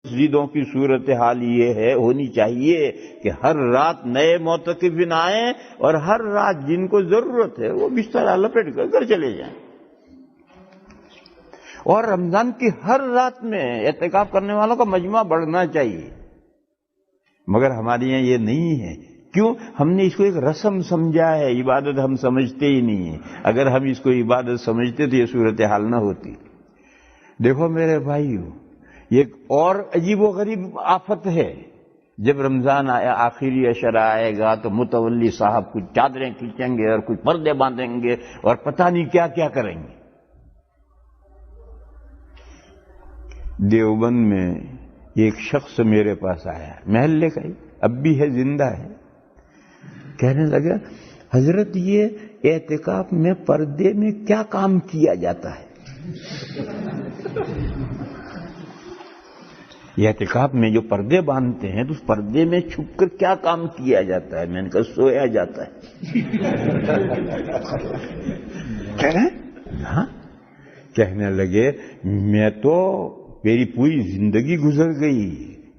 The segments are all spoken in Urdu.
مسجدوں کی صورتحال یہ ہے ہونی چاہیے کہ ہر رات نئے معتکفین آئیں اور ہر رات جن کو ضرورت ہے وہ بستر لپیٹ کر گھر چلے جائیں، اور رمضان کی ہر رات میں اعتکاف کرنے والوں کا مجمع بڑھنا چاہیے۔ مگر ہمارے یہاں یہ نہیں ہے، کیوں؟ ہم نے اس کو ایک رسم سمجھا ہے، عبادت ہم سمجھتے ہی نہیں ہیں۔ اگر ہم اس کو عبادت سمجھتے تو یہ صورتحال نہ ہوتی۔ دیکھو میرے بھائیو، یہ ایک اور عجیب و غریب آفت ہے، جب رمضان آیا آخری عشرہ آئے گا تو متولی صاحب کچھ چادریں کھینچیں گے اور کچھ پردے باندھیں گے اور پتہ نہیں کیا کیا کریں گے۔ دیوبند میں ایک شخص میرے پاس آیا، محلے کا ہی، اب بھی ہے، زندہ ہے، کہنے لگا حضرت یہ اعتکاف میں پردے میں کیا کام کیا جاتا ہے؟ یہ اعتکاف میں جو پردے باندھتے ہیں تو اس پردے میں چھپ کر کیا کام کیا جاتا ہے؟ میں نے کہا سویا جاتا ہے۔ ہاں، کہنے لگے میں تو میری پوری زندگی گزر گئی،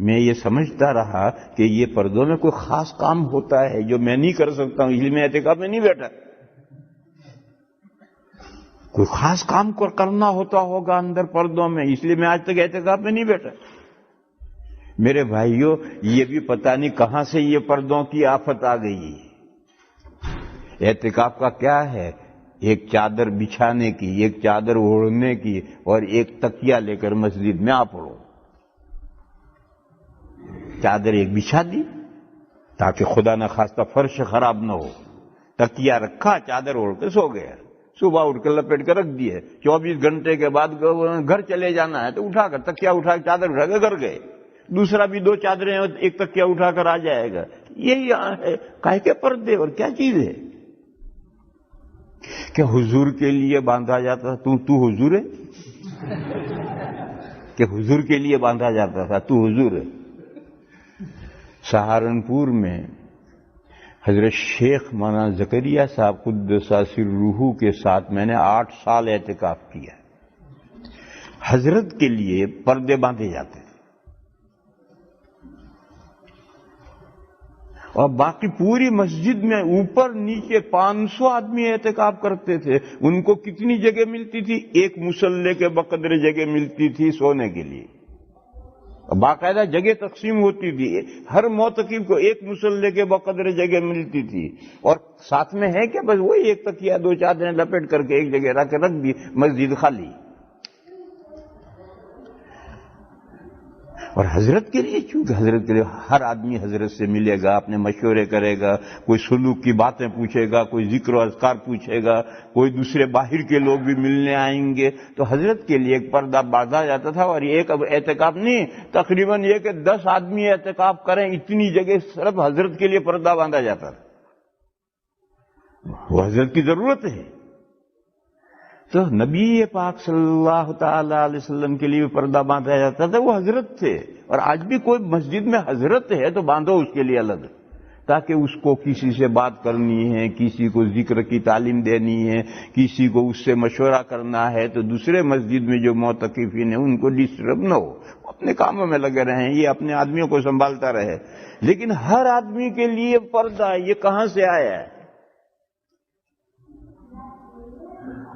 میں یہ سمجھتا رہا کہ یہ پردوں میں کوئی خاص کام ہوتا ہے جو میں نہیں کر سکتا ہوں، اس لیے میں اعتکاف میں نہیں بیٹھا۔ کوئی خاص کام کو کرنا ہوتا ہوگا اندر پردوں میں، اس لیے میں آج تک اعتکاف میں نہیں بیٹھا۔ میرے بھائیوں، یہ بھی پتہ نہیں کہاں سے یہ پردوں کی آفت آ گئی۔ اعتکاف کا کیا ہے؟ ایک چادر بچھانے کی، ایک چادر اوڑھنے کی اور ایک تکیہ لے کر مسجد میں آ پڑو۔ چادر ایک بچھا دی تاکہ خدا نہ خواستہ فرش خراب نہ ہو، تکیہ رکھا، چادر اوڑھ کے سو گیا، صبح اٹھ کر لپیٹ کر رکھ دیے، 24 گھنٹے کے بعد گھر چلے جانا ہے تو اٹھا کر تکیہ اٹھا کے چادر اٹھا کے گھر گئے، دوسرا بھی 2 چادریں ایک تکیہ اٹھا کر آ جائے گا۔ یہی ہے کاہے کے پردے اور کیا چیز ہے؟ کہ حضور کے لیے باندھا جاتا تھا، تو حضور ہے؟ کہ حضور کے لیے باندھا جاتا تھا، تو حضور ہے؟ سہارنپور میں حضرت شیخ مولانا زکریا صاحب قدس سرہ کے ساتھ میں نے 8 سال اعتکاف کیا۔ حضرت کے لیے پردے باندھے جاتے تھے اور باقی پوری مسجد میں اوپر نیچے 500 آدمی اعتکاف کرتے تھے۔ ان کو کتنی جگہ ملتی تھی؟ ایک مصلی کے بقدر جگہ ملتی تھی سونے کے لیے، باقاعدہ جگہ تقسیم ہوتی تھی، ہر معتکف کو ایک مصلی کے بقدر جگہ ملتی تھی، اور ساتھ میں ہے کہ بس وہی ایک تکیہ 2 چادریں لپیٹ کر کے ایک جگہ رکھ دی، مسجد خالی۔ اور حضرت کے لیے، چونکہ حضرت کے لیے ہر آدمی حضرت سے ملے گا، اپنے مشورے کرے گا، کوئی سلوک کی باتیں پوچھے گا، کوئی ذکر و اذکار پوچھے گا، کوئی دوسرے باہر کے لوگ بھی ملنے آئیں گے، تو حضرت کے لیے ایک پردہ باندھا جاتا تھا۔ اور ایک اب اعتکاف نہیں، تقریباً یہ کہ 10 آدمی اعتکاف کریں، اتنی جگہ صرف حضرت کے لیے پردہ باندھا جاتا تھا۔ وہ حضرت کی ضرورت ہے، تو نبی پاک صلی اللہ تعالی علیہ وسلم کے لیے پردہ باندھا جاتا تھا، وہ حضرت تھے۔ اور آج بھی کوئی مسجد میں حضرت ہے تو باندھو اس کے لیے الگ، تاکہ اس کو کسی سے بات کرنی ہے، کسی کو ذکر کی تعلیم دینی ہے، کسی کو اس سے مشورہ کرنا ہے، تو دوسرے مسجد میں جو معتکفین ہیں ان کو ڈسٹرب نہ ہو، اپنے کاموں میں لگے رہیں، یہ اپنے آدمیوں کو سنبھالتا رہے۔ لیکن ہر آدمی کے لیے پردہ، یہ کہاں سے آیا ہے؟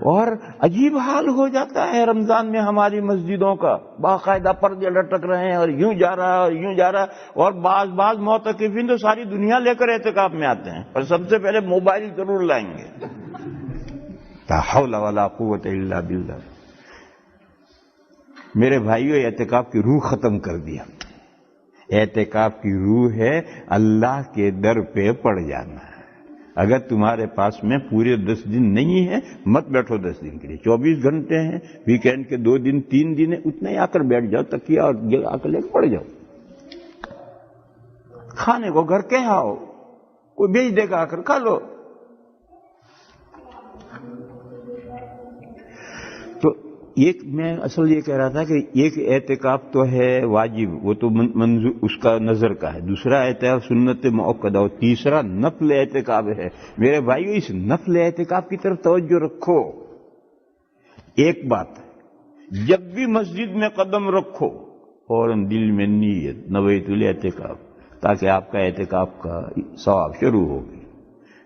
اور عجیب حال ہو جاتا ہے رمضان میں ہماری مسجدوں کا، باقاعدہ پردے لٹک رہے ہیں اور یوں جا رہا ہے اور یوں جا رہا ہے۔ اور بعض معتکفین تو ساری دنیا لے کر اعتکاف میں آتے ہیں، اور سب سے پہلے موبائل ضرور لائیں گے۔ لا حول ولا قوت الا باللہ۔ میرے بھائیو، اعتکاف کی روح ختم کر دیا۔ اعتکاف کی روح ہے اللہ کے در پہ پڑ جانا۔ اگر تمہارے پاس میں پورے 10 دن نہیں ہے، مت بیٹھو 10 دن کے لیے، 24 گھنٹے ہیں، ویکینڈ کے 2 دن 3 دن ہے، اتنے ہی آ کر بیٹھ جاؤ، تکیہ اور آ کر لے کے پڑ جاؤ۔ کھانے کو گھر کے آؤ، کوئی بھیج دے گا، آ کر کھا لو۔ تو ایک میں اصل یہ کہہ رہا تھا کہ ایک اعتکاف تو ہے واجب، وہ تو منظور اس کا نظر کا ہے، دوسرا اعتکاف سنت مؤکدہ، اور تیسرا نفل اعتکاف ہے۔ میرے بھائیو، اس نفل اعتکاف کی طرف توجہ رکھو۔ ایک بات، جب بھی مسجد میں قدم رکھو فوراً دل میں نیت نویت الاعتکاف، تاکہ آپ کا اعتکاف کا ثواب شروع ہو گئی۔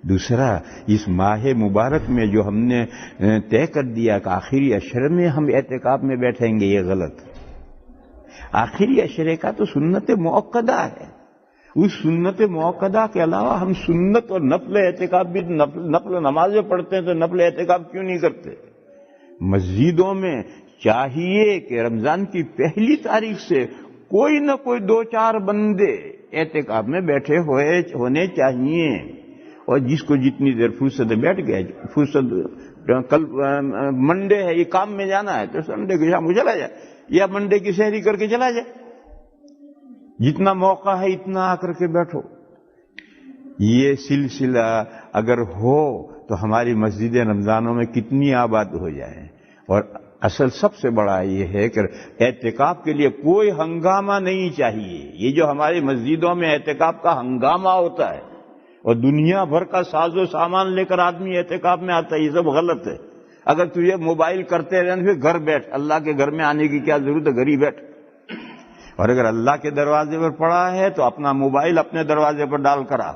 دوسرا، اس ماہ مبارک میں جو ہم نے طے کر دیا کہ آخری عشرے میں ہم اعتکاف میں بیٹھیں گے، یہ غلط ہے۔ آخری عشرے کا تو سنت موقدہ ہے، اس سنت موقدہ کے علاوہ ہم سنت اور نفل اعتکاف بھی، نفل نمازیں پڑھتے ہیں تو نفل اعتکاف کیوں نہیں کرتے؟ مسجدوں میں چاہیے کہ رمضان کی پہلی تاریخ سے کوئی نہ کوئی 2-4 بندے اعتکاف میں بیٹھے ہونے چاہیے، اور جس کو جتنی دیر فرصت بیٹھ گئے، فرصت کل منڈے ہے، یہ کام میں جانا ہے تو سنڈے کی شام کو چلا جائے، یا منڈے کی سحری کر کے چلا جائے، جتنا موقع ہے اتنا آ کر کے بیٹھو۔ یہ سلسلہ اگر ہو تو ہماری مسجدیں رمضانوں میں کتنی آباد ہو جائیں۔ اور اصل سب سے بڑا یہ ہے کہ اعتکاف کے لیے کوئی ہنگامہ نہیں چاہیے۔ یہ جو ہماری مسجدوں میں اعتکاف کا ہنگامہ ہوتا ہے اور دنیا بھر کا ساز و سامان لے کر آدمی اعتکاف میں آتا ہے، یہ سب غلط ہے۔ اگر تجھے موبائل کرتے رہنے پھر گھر بیٹھ، اللہ کے گھر میں آنے کی کیا ضرورت ہے، گھر ہی بیٹھ۔ اور اگر اللہ کے دروازے پر پڑا ہے تو اپنا موبائل اپنے دروازے پر ڈال کر آ۔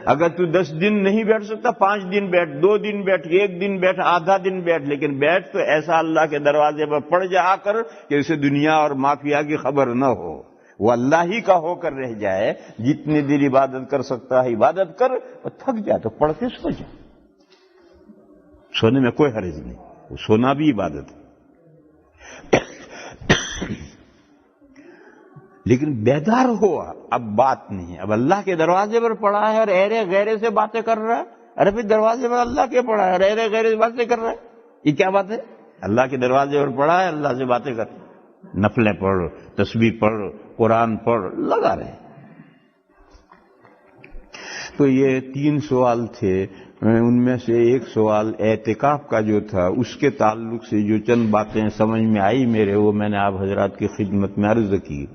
اگر تو 10 دن نہیں بیٹھ سکتا، 5 دن بیٹھ، 2 دن بیٹھ، 1 دن بیٹھ، آدھا دن بیٹھ، لیکن بیٹھ تو ایسا اللہ کے دروازے پر پڑ جا کر کہ اسے دنیا اور مافیا کی خبر نہ ہو، وہ اللہ ہی کا ہو کر رہ جائے۔ جتنی دیر عبادت کر سکتا ہے عبادت کر، اور تھک جائے تو پڑھ کے سو جا۔ سونے میں کوئی حرج نہیں، وہ سونا بھی عبادت ہے۔ لیکن بیدار ہوا، اب بات نہیں ہے، اب اللہ کے دروازے پر پڑا ہے اور ایرے غیرے سے باتیں کر رہا ہے۔ ارے پھر دروازے پر اللہ کے پڑا ہے اور ایرے غیرے سے باتیں کر رہا ہے، یہ کیا بات ہے؟ اللہ کے دروازے پر پڑا ہے، اللہ سے باتیں کر، نفلیں پڑھ، تسبیح پڑھ، قرآن پڑھ، لگا رہے۔ تو یہ 3 سوال تھے، ان میں سے ایک سوال اعتکاف کا جو تھا، اس کے تعلق سے جو چند باتیں سمجھ میں آئی میرے، وہ میں نے آپ حضرات کی خدمت میں عرض کی۔